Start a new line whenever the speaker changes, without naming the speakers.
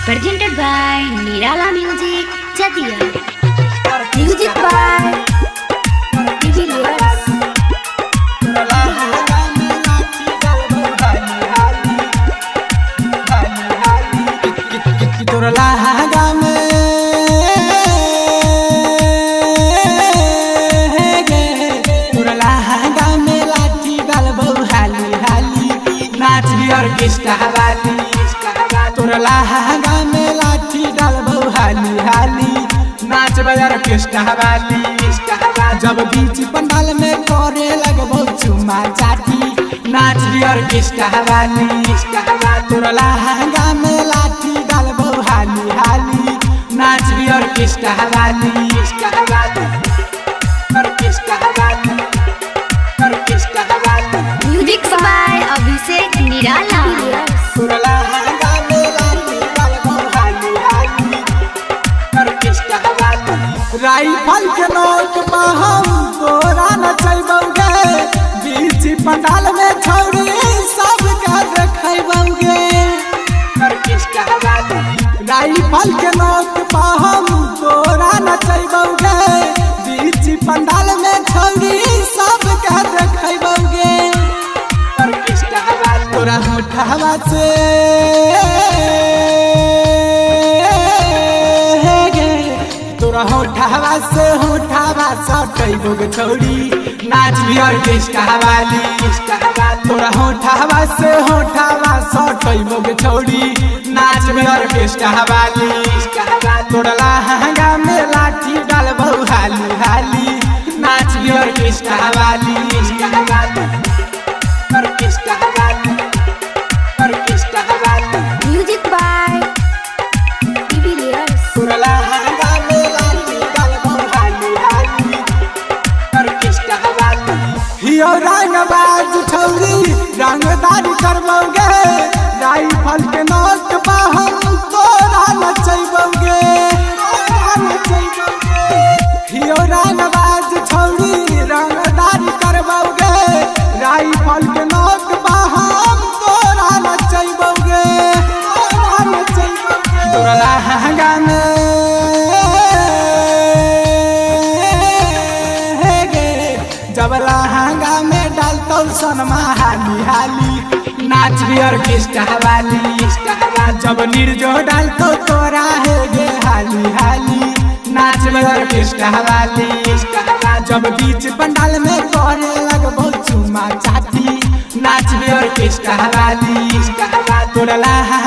presented by Nirala Music, Chatia. Music by Divilyers.
Orchestra वाली तोरा लहंगा में लाठी डालबो हाली हाली नाचबे ऑर्केस्ट्रा वाली जब बीच पंडाल में करे लगबो चुमा चाटी नाचबे ऑर्केस्ट्रा वाली तोरा लहंगा में लाठी डालबो हाली हाली नाचबे ऑर्केस्ट्रा वाली
Music by Abhishek Nirala.
Rifle के नोक पर हम तोरा नचैबौगे बीच पंडाल में छौरी सब के देखैबौगे राइफल के नोक पर हम तोरा नचैबौगे बीच पंडाल में छौरी सब के देखैबौगे तोरा होठवा से होठवा सटैबोगे छौरी नाच भी ऑर्केस्ट्रा वाली तोरा होठवा से होठवा सटैबोगे छौरी नाच भी ऑर्केस्ट्रा वाली तोरा लहंगा में लाठी डालबो हाली हाली नाच भी ऑर्केस्ट्रा वाली
Music by Divilyers.
तोरा लहंगा में लाठी डालबो हाली हाली हियो रंगबाज छौरी रंगदारी करबौगे राइफल के नोक पर हम तोरा नचैबौगे हियो रंगबाज छौरी रंगदारी करबौगे राइफल के नोक पर हम तोरा नचैबौगे तोरा लहंगा में जब लहंगा में डालतो सनमा हाली हाली नाच भी ऑर्केस्ट्रा वाली जब निर्जो डालतो तोरा है गे हाली हाली नाच भी ऑर्केस्ट्रा वाली जब बीच पंडाल में करे लगबो चुमा चाटी नाच भी ऑर्केस्ट्रा वाली तोरा लहंगा